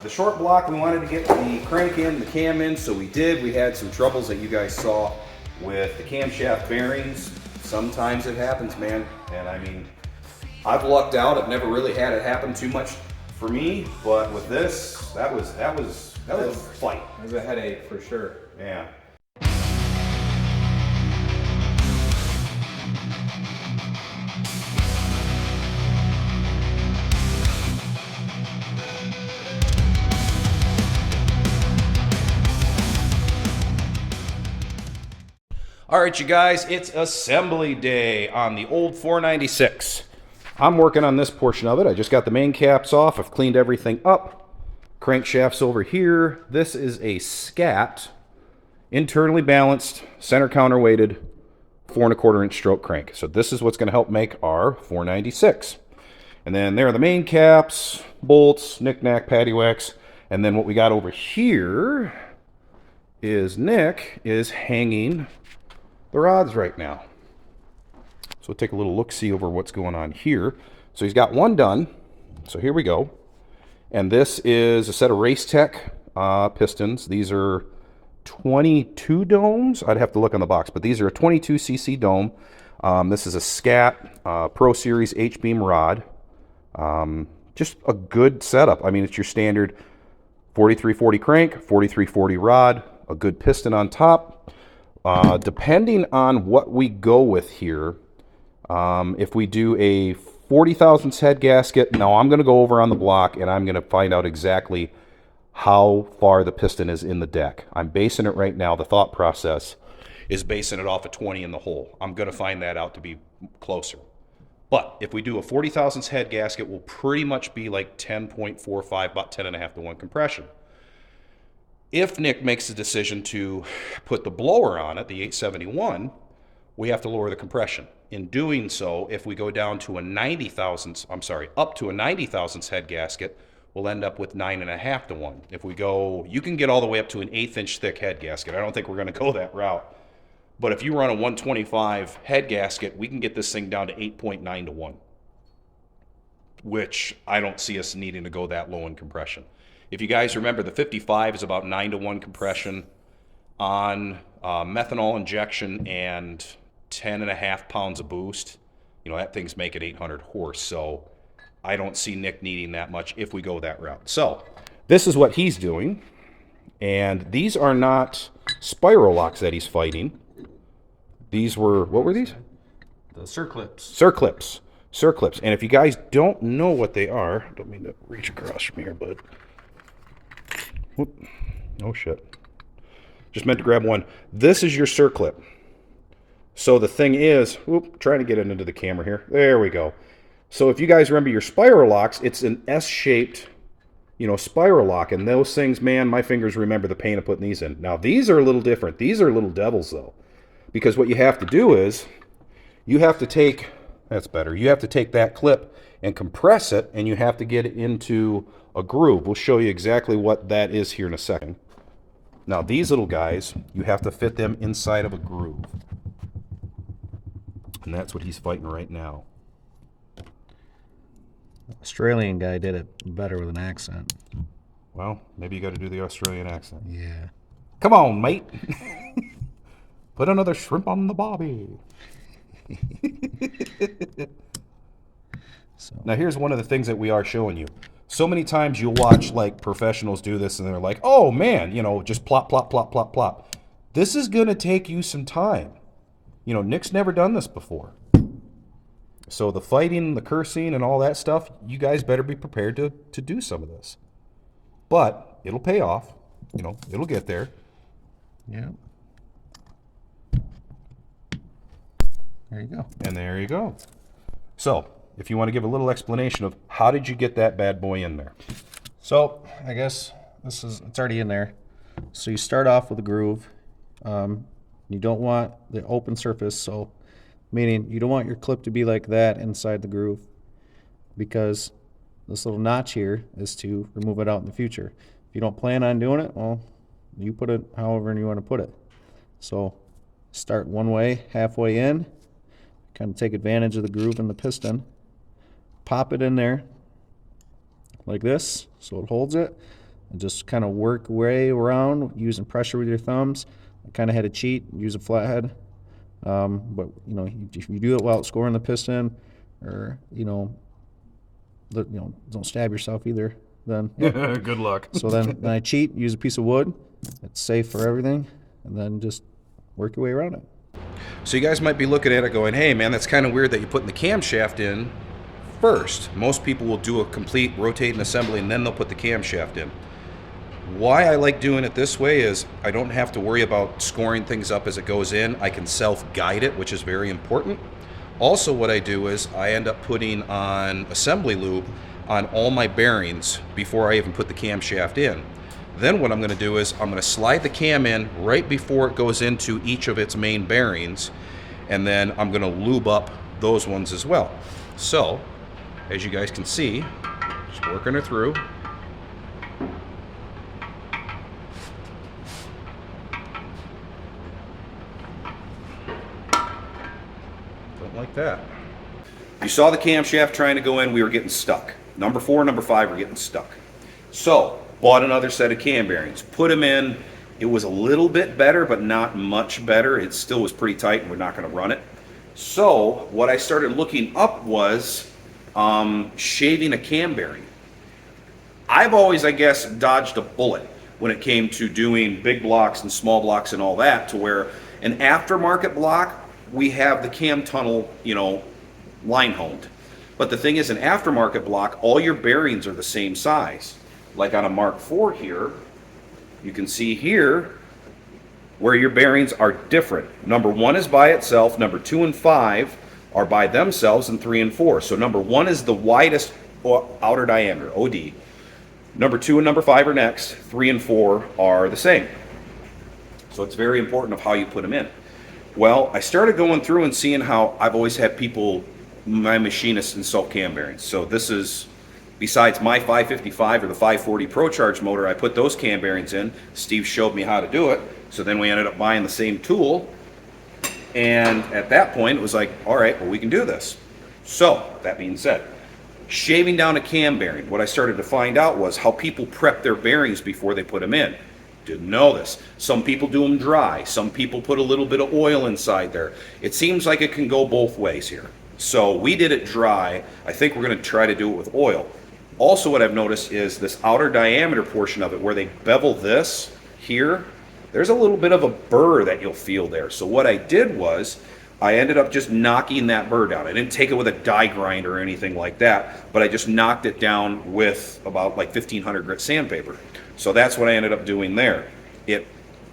The short block, we wanted to get the crank in, the cam in, so we did. We had some troubles that you guys saw with the camshaft bearings. Sometimes it happens, man. And I mean, I've lucked out. I've never really had it happen too much for me, but with this, that was a fight. It was a headache for sure. Yeah. All right, you guys, it's assembly day on the old 496. I'm working on this portion of it. I just got the main caps off. I've cleaned everything up. Crankshaft's over here. This is a scat, internally balanced, center counterweighted, 4 1/4 inch stroke crank. So this is what's going to help make our 496. And then there are the main caps, bolts, knick-knack, paddywhacks. And then what we got over here is Nick is hanging the rods right now. So we'll take a little look-see over what's going on here. So he's got one done. So here we go. And this is a set of Race Tech pistons. These are 22 domes. I'd have to look on the box, but these are a 22cc dome. This is a Scat Pro Series H-beam rod. Just a good setup. I mean, it's your standard 4340 crank, 4340 rod, a good piston on top. Depending on what we go with here, if we do a 40 thousandths head gasket, now I'm going to go over on the block and I'm going to find out exactly how far the piston is in the deck. I'm basing it right now. The thought process is basing it off of 20 in the hole. I'm going to find that out to be closer. But if we do a 40 thousandths head gasket, we'll pretty much be like 10.45, about 10.5 to 1 compression. If Nick makes the decision to put the blower on it, the 871, we have to lower the compression. In doing so, if we go down to a 90 thousandths, up to a 90 thousandths head gasket, we'll end up with 9.5 to 1. If we go, you can get all the way up to an 1/8 inch thick head gasket. I don't think we're going to go that route. But if you run a 125 head gasket, we can get this thing down to 8.9 to 1, which I don't see us needing to go that low in compression. If you guys remember, the 55 is about 9 to 1 compression on methanol injection and 10.5 pounds of boost. You know, that thing's making 800 horse, so I don't see Nick needing that much if we go that route. So this is what he's doing, and these are not spiral locks that he's fighting. These were, what were these? The circlips. Circlips. And if you guys don't know what they are, don't mean to reach across from here, but whoop. Oh shit. Just meant to grab one. This is your circlip. So the thing is, trying to get it into the camera here. There we go. So if you guys remember your spiral locks, it's an S-shaped, spiral lock. And those things, man, my fingers remember the pain of putting these in. Now these are a little different. These are little devils though. Because what you have to do is, you have to take, that's better, you have to take that clip and compress it, and you have to get it into a groove. We'll show you exactly what that is here in a second. Now these little guys, you have to fit them inside of a groove. And that's what he's fighting right now. Australian guy did it better with an accent. Well, maybe you got to do the Australian accent. Yeah. Come on, mate. Put another shrimp on the bobby. Now here's one of the things that we are showing you. So many times you'll watch like professionals do this and they're like, oh man, just plop, plop, plop, plop, plop. This is going to take you some time. Nick's never done this before. So the fighting, the cursing, and all that stuff, you guys better be prepared to do some of this. But it'll pay off. It'll get there. Yeah. There you go. And there you go. So, if you want to give a little explanation of how did you get that bad boy in there? So, I guess it's already in there. So you start off with a groove. You don't want the open surface, so meaning you don't want your clip to be like that inside the groove, because this little notch here is to remove it out in the future. If you don't plan on doing it, well, you put it however you want to put it. So start one way, halfway in, kind of take advantage of the groove in the piston, pop it in there like this so it holds it, and just kind of work way around using pressure with your thumbs. I kind of had to cheat, use a flathead. But you know, if you do it while scoring the piston, or don't stab yourself either. Then Good luck. so then I cheat, use a piece of wood. It's safe for everything, and then just work your way around it. So you guys might be looking at it going, hey man, that's kind of weird that you're putting the camshaft in first. Most people will do a complete rotating assembly and then they'll put the camshaft in. Why I like doing it this way is I don't have to worry about scoring things up as it goes in. I can self-guide it, which is very important. Also what I do is I end up putting on assembly lube on all my bearings before I even put the camshaft in. Then what I'm going to do is I'm going to slide the cam in right before it goes into each of its main bearings, and then I'm going to lube up those ones as well. So, as you guys can see, just working her through. Don't like that. You saw the camshaft trying to go in, we were getting stuck. Number 4, number 5 were getting stuck. So, bought another set of cam bearings, put them in. It was a little bit better, but not much better. It still was pretty tight and we're not going to run it. So what I started looking up was shaving a cam bearing. I've always, I guess, dodged a bullet when it came to doing big blocks and small blocks and all that, to where an aftermarket block, we have the cam tunnel, line honed. But the thing is, an aftermarket block, all your bearings are the same size. Like on a Mark IV here, you can see here where your bearings are different. Number 1 is by itself, number 2 and 5 are by themselves, and 3 and 4. So number 1 is the widest outer diameter, OD. Number 2 and number 5 are next, 3 and 4 are the same. So it's very important of how you put them in. Well, I started going through and seeing how I've always had people, my machinists, install cam bearings. So this is, besides my 555 or the 540 Pro Charge motor, I put those cam bearings in. Steve showed me how to do it. So then we ended up buying the same tool. And at that point, it was like, all right, well, we can do this. So that being said, shaving down a cam bearing, what I started to find out was how people prep their bearings before they put them in. Didn't know this. Some people do them dry. Some people put a little bit of oil inside there. It seems like it can go both ways here. So we did it dry. I think we're going to try to do it with oil. Also, what I've noticed is this outer diameter portion of it, where they bevel this here, there's a little bit of a burr that you'll feel there. So what I did was I ended up just knocking that burr down. I didn't take it with a die grinder or anything like that, but I just knocked it down with about like 1500 grit sandpaper. So that's what I ended up doing there.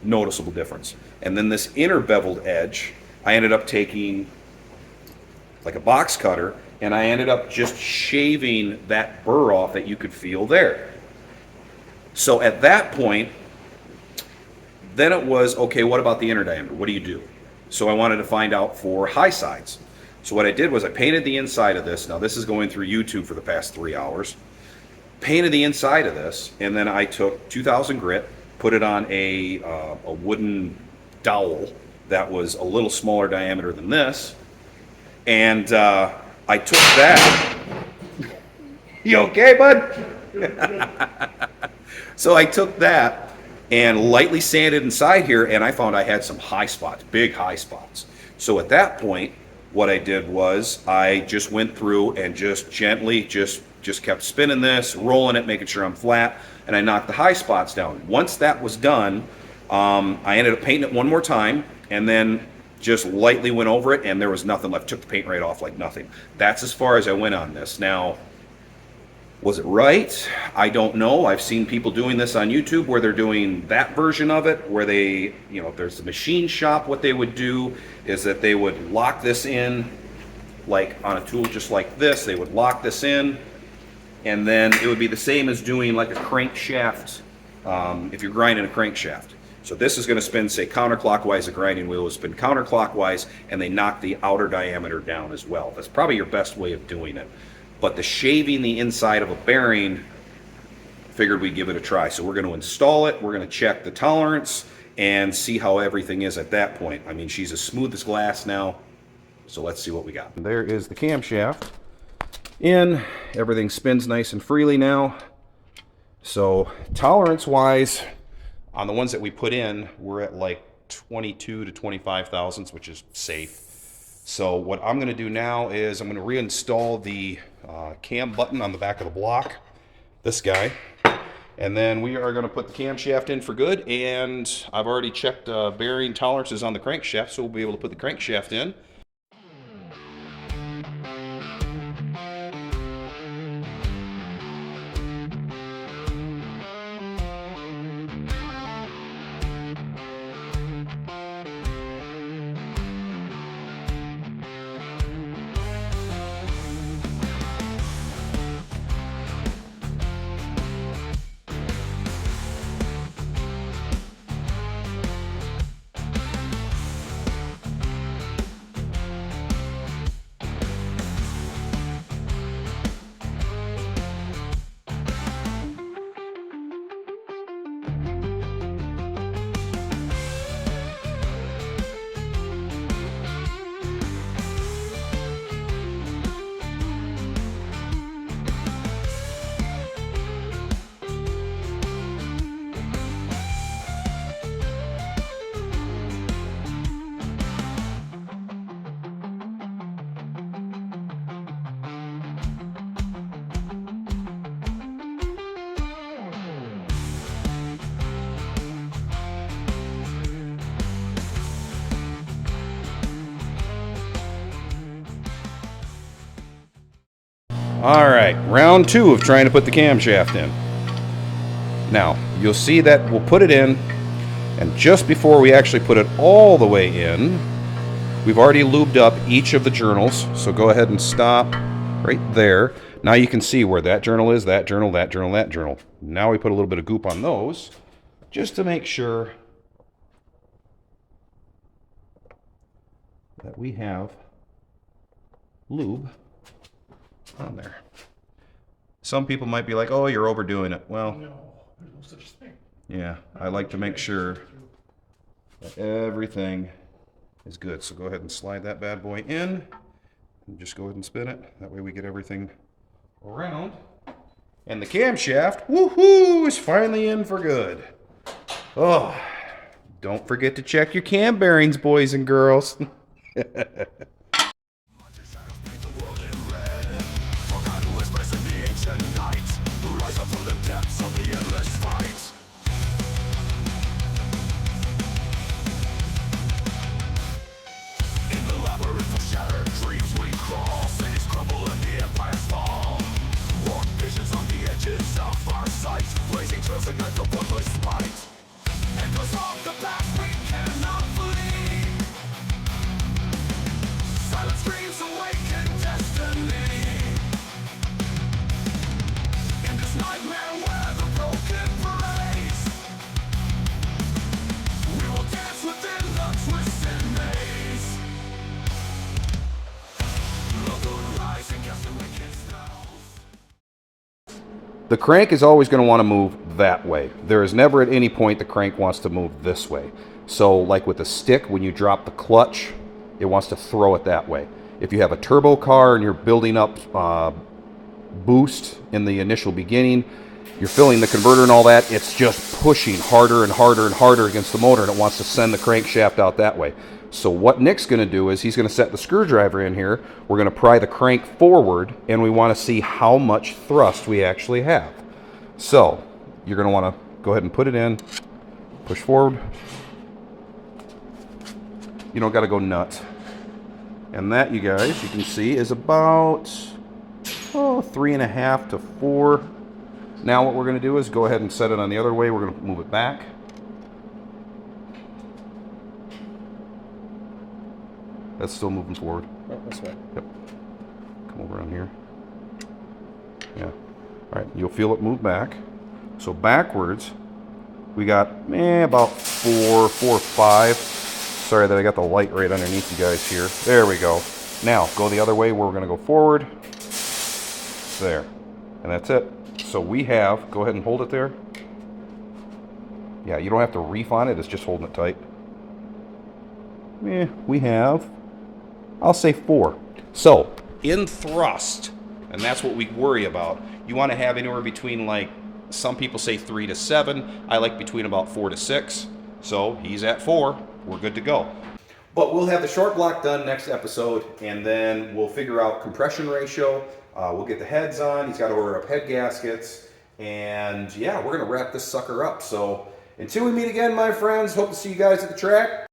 Noticeable difference. And then this inner beveled edge, I ended up taking like a box cutter, and I ended up just shaving that burr off that you could feel there. So at that point, then it was, okay, what about the inner diameter? What do you do? So I wanted to find out for high sides. So what I did was I painted the inside of this. Now this is going through YouTube for the past 3 hours. Painted the inside of this, and then I took 2000 grit, put it on a wooden dowel that was a little smaller diameter than this, and I took that. You okay, bud? So I took that and lightly sanded inside here, and I found I had some high spots, big high spots. So at that point, what I did was I just went through and just gently just kept spinning this, rolling it, making sure I'm flat, and I knocked the high spots down. Once that was done, I ended up painting it one more time, and then just lightly went over it, and there was nothing left. Took the paint right off like nothing. That's as far as I went on this. Now, was it right? I don't know. I've seen people doing this on YouTube where they're doing that version of it, where they, there's the machine shop. What they would do is that they would lock this in, like on a tool just like this. They would lock this in, and then it would be the same as doing like a crankshaft, if you're grinding a crankshaft. So this is going to spin, say, counterclockwise. The grinding wheel will spin counterclockwise, and they knock the outer diameter down as well. That's probably your best way of doing it. But the shaving the inside of a bearing, figured we'd give it a try. So we're going to install it. We're going to check the tolerance and see how everything is at that point. I mean, she's as smooth as glass now. So let's see what we got. There is the camshaft in. Everything spins nice and freely now. So tolerance-wise, on the ones that we put in, we're at like 22 to 25 thousandths, which is safe. So what I'm going to do now is I'm going to reinstall the cam button on the back of the block, this guy, and then we are going to put the camshaft in for good. And I've already checked bearing tolerances on the crankshaft, so we'll be able to put the crankshaft in. All right, round 2 of trying to put the camshaft in. Now, you'll see that we'll put it in, and just before we actually put it all the way in, we've already lubed up each of the journals, so go ahead and stop right there. Now you can see where that journal is, that journal, that journal, that journal. Now we put a little bit of goop on those, just to make sure that we have lube on there. Some people might be like, oh, you're overdoing it. Well, No, there's no such thing. yeah, I like to make sure that everything is good. So go ahead and slide that bad boy in and just go ahead and spin it. That way we get everything around. And the camshaft, woohoo, is finally in for good. Oh, don't forget to check your cam bearings, boys and girls. The crank is always going to want to move that way. There is never at any point the crank wants to move this way. So like with the stick, when you drop the clutch, it wants to throw it that way. If you have a turbo car and you're building up boost in the initial beginning, you're filling the converter and all that, it's just pushing harder and harder and harder against the motor, and it wants to send the crankshaft out that way. So what Nick's going to do is he's going to set the screwdriver in here. We're going to pry the crank forward, and we want to see how much thrust we actually have. So you're going to want to go ahead and put it in, push forward. You don't got to go nuts. And that, you guys, you can see is about 3.5 to 4. Now what we're going to do is go ahead and set it on the other way. We're going to move it back. That's still moving forward. Oh, this way. Yep. Come over on here. Yeah. All right. You'll feel it move back. So backwards, we got about 4 or 5. Sorry that I got the light right underneath you guys here. There we go. Now go the other way where we're going to go forward. There. And that's it. So we have, go ahead and hold it there. Yeah, you don't have to reef on it. It's just holding it tight. We have, I'll say 4. So in thrust, and that's what we worry about, you want to have anywhere between like Some people say 3 to 7. I like between about 4 to 6. So he's at 4. We're good to go. But we'll have the short block done next episode, and then we'll figure out compression ratio. We'll get the heads on. He's got to order up head gaskets. And yeah, we're going to wrap this sucker up. So until we meet again, my friends, hope to see you guys at the track.